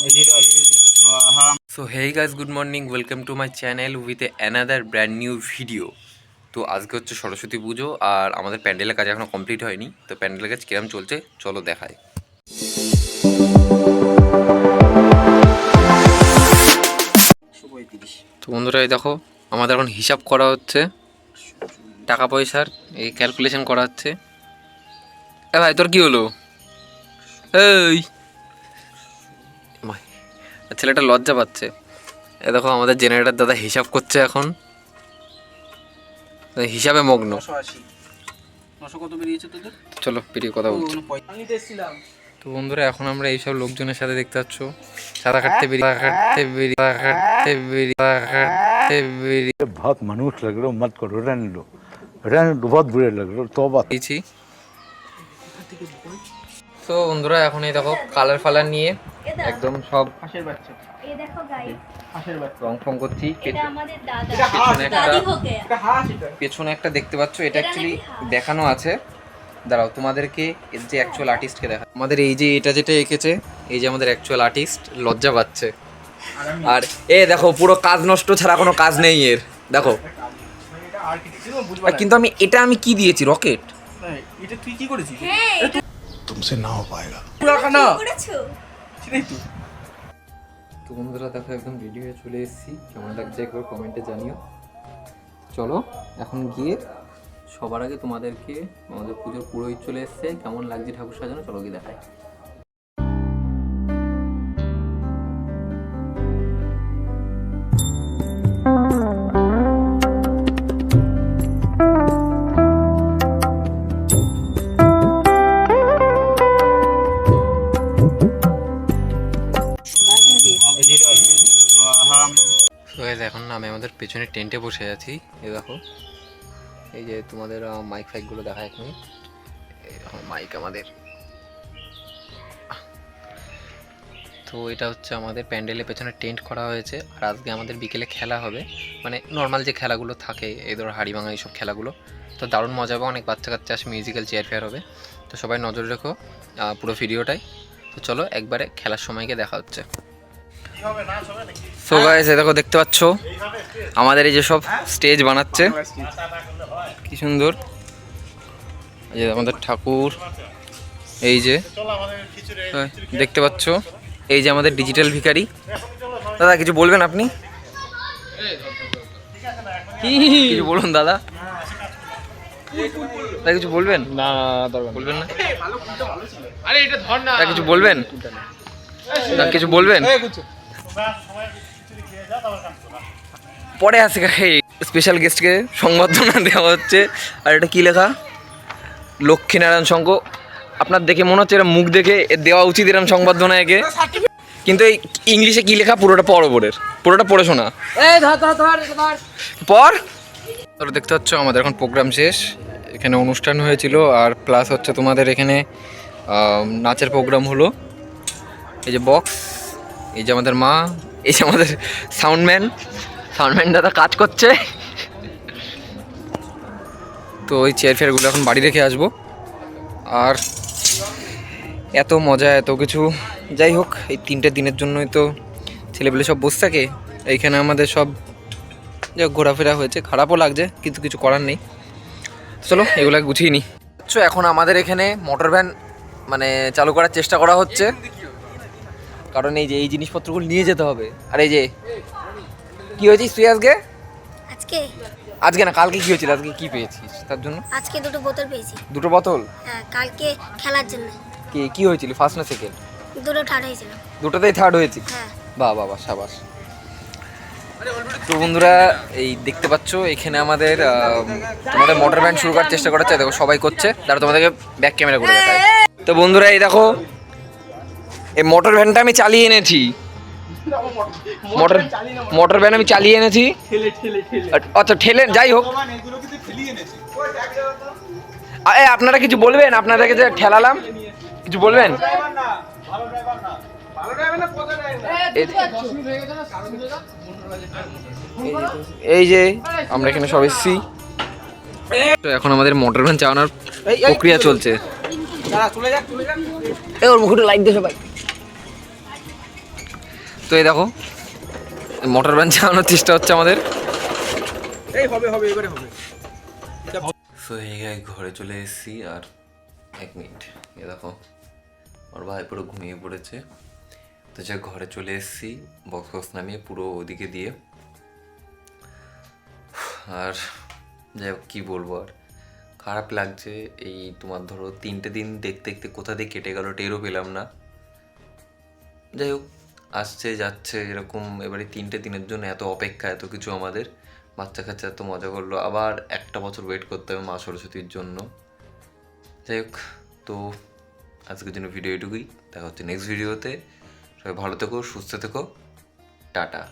So hey guys, good morning. Welcome to my channel with another brand new video. তো আজকে হচ্ছে সরস্বতী পুজো আর আমাদের প্যান্ডেলের কাজ এখনো কমপ্লিট হয়নি। তো প্যান্ডেলের কাজ কিরম চলছে চলো দেখাই। তো বন্ধুরা এই দেখো আমাদের এখন হিসাব করা হচ্ছে টাকা পয়সার, এই ক্যালকুলেশন করা হচ্ছে। এ ভাই তোর কি হলো? এই ছেলেটা লজ্জা পাচ্ছে। এ দেখো আমাদের জেনারেটর দাদা হিসাব করছে এখন, হিসাবে মগ্ন। চলো পেরিয়ে কথা বলছি। তো বন্ধুরা এখন আমরা এইসব লোকজনের সাথে দেখতে পাচ্ছ সাদা কাটতে बहुत मनुष्य लग रहे हो, मत करो, रहने लो, बहुत बुरे लग रहे हो, तौबा। তো বন্ধুরা এখন এই দেখো কালার ফালার নিয়ে একদম সব রং ফং করছি। পেছনে একটা দেখতে পাচ্ছ, এটা অ্যাকচুয়ালি দেখানো আছে, দাঁড়াও তোমাদেরকে এর যে অ্যাকচুয়াল আর্টিস্টকে দেখা। আমাদের এই যে এটা যেটা এঁকেছে এই যে আমাদের অ্যাকচুয়াল আর্টিস্ট লজ্জা পাচ্ছে। আর এ দেখো পুরো কাজ নষ্ট ছাড়া কোনো কাজ নেই এর, দেখো। কিন্তু আমি কি দিয়েছি রকেট, এটা তুই কি করেছিস? तुमसे ना हो पाएगा। তো বন্ধুরা দেখো একদম রেডি হয়ে চলে এসেছি, কেমন লাগছে একবার কমেন্টে জানিও। চলো এখন গিয়ে সবার আগে তোমাদেরকে আমাদের পুজোর পুরোহিত চলে এসছে, কেমন লাগছে ঠাকুর সাজানো চলো গিয়ে দেখাই। এখন না আমি আমাদের পেছনে টেন্টে বসে আছি, এই দেখো এই যে তোমাদের মাইক ফাইকগুলো দেখা এক মিনিট। এই দেখো মাইক আমাদের। তো এটা হচ্ছে আমাদের প্যান্ডেলের পেছনে টেন্ট করা হয়েছে। আর আজকে আমাদের বিকেলে খেলা হবে, মানে নর্মাল যে খেলাগুলো থাকে এই ধরো হাড়ি ভাঙা এইসব খেলাগুলো। তো দারুণ মজা হবে, অনেক বাচ্চা কাচ্চা আসে, মিউজিক্যাল চেয়ার ফেয়ার হবে। তো সবাই নজর রেখো পুরো ভিডিওটাই। তো চলো একবারে খেলার সময়কে দেখা হচ্ছে। সো গাইস দেখো দেখতে পাচ্ছ আমাদের এই যে সব স্টেজ বানাচ্ছে, কি সুন্দর। এই যে আমাদের ঠাকুর, এই যে দেখতে পাচ্ছ, এই যে আমাদের ডিজিটাল ভিখারি। দাদা কিছু বলবেন আপনি? কিছু বলুন দাদা, কিছু বলবেন? না বলবেন না? কিছু বলবেন? কিছু বলবেন? পরে আসে স্পেশাল গেস্টকে সংবর্ধনা দেওয়া হচ্ছে। আর এটা কি লেখা? লক্ষ্মীনারায়ণ সংঘ। আপনার দেখে মনে হচ্ছে এরা মুখ দেখে দেওয়া উচিত এরকম সংবর্ধনা একে, কিন্তু এই ইংলিশে কি লেখা পুরোটা পড়ো, পুরোটা পড়ে শোনা পর। তোরা দেখতে পাচ্ছ আমাদের এখন প্রোগ্রাম শেষ, এখানে অনুষ্ঠান হয়েছিল আর প্লাস হচ্ছে তোমাদের এখানে নাচের প্রোগ্রাম হলো। এই যে বক্স, এই যে আমাদের মা, এই যে আমাদের সাউন্ডম্যান দাদা কাজ করছে। তো ওই চেয়ার ফেয়ারগুলো এখন বাড়ি রেখে আসবো। আর এত মজা এত কিছু, যাই হোক এই 3টে দিনের জন্যই তো ছেলেপেলে সব বসে থাকে এইখানে। আমাদের সব যে ঘোরাফেরা হয়েছে, খারাপও লাগছে কিন্তু কিছু করার নেই। চলো এগুলো গুছিয়ে নিই। এখন আমাদের এখানে মোটর ভ্যান মানে চালু করার চেষ্টা করা হচ্ছে, কারণ এই যে এই জিনিসপত্রগুলো নিয়ে যেতে হবে। আর এই যে কি হয়েছিস তুই আজকে না কালকে কি হয়েছিল, আজকে কি পেয়েছিস তার জন্য? আজকে দুটো বোতল পেয়েছি। দুটো বোতল? হ্যাঁ, কালকে খেলার জন্য। কি হয়েছিল, ফার্স্ট না সেকেন্ড? দুটো থার্ড হয়েছিল। দুটোতেই থার্ড হয়েছি? হ্যাঁ। বাহ সাবাস। তো বন্ধুরা এই দেখতে পাচ্ছ এখানে আমাদের তোমাদের মোটর ভ্যান শুরু করার চেষ্টা করা হচ্ছে, দেখো সবাই করছে। তারা তোমাদেরকে ব্যাক ক্যামেরা করে দেখায়। তো বন্ধুরা এই দেখো এই মোটর ভ্যানটা আমি চালিয়ে এনেছি, মোটর ভ্যান আমি চালিয়ে এনেছি। আচ্ছা ঠেলে, যাই হোক আপনারা কিছু বলবেন? আপনাদেরকে যে ঠেলালাম কিছু বলবেন? এই যে আমরা এখানে সব এসেছি, এখন আমাদের মোটর ভ্যান চালানোর প্রক্রিয়া চলছে। ওর মুখটা লাইক দিয়ে সবাই। তো এই দেখো মোটর ভ্যান চালানোর চেষ্টা হচ্ছে আমাদের। এই হবে হবে এবারে হবে। সো এই গায়ে ঘরে চলে এসেছি। আর 1 মিনিট, এ দেখো ওর ভাই পুরো ঘুমিয়ে পড়েছে। তো যা ঘরে চলে এসেছি বক্স নামিয়ে পুরো ওদিকে দিয়ে। আর যাই হোক কী বলবো, আর খারাপ লাগছে। এই তোমার ধরো 3টে দিন দেখতে দেখতে কোথা দিয়ে কেটে গেল টেরও পেলাম না। যাই হোক আসছে যাচ্ছে এরকম। এবারে 3টে দিনের জন্য এত অপেক্ষা, এত কিছু আমাদের, বাচ্চা কাচ্চা এত মজা করলো, আবার 1টা বছর ওয়েট করতে হবে মা সরস্বতীর জন্য। যাই হোক, তো আজকের জন্য ভিডিও এটুকুই। দেখা হচ্ছে নেক্সট ভিডিওতে। সবাই ভালো থেকো, সুস্থ থেকো, টাটা।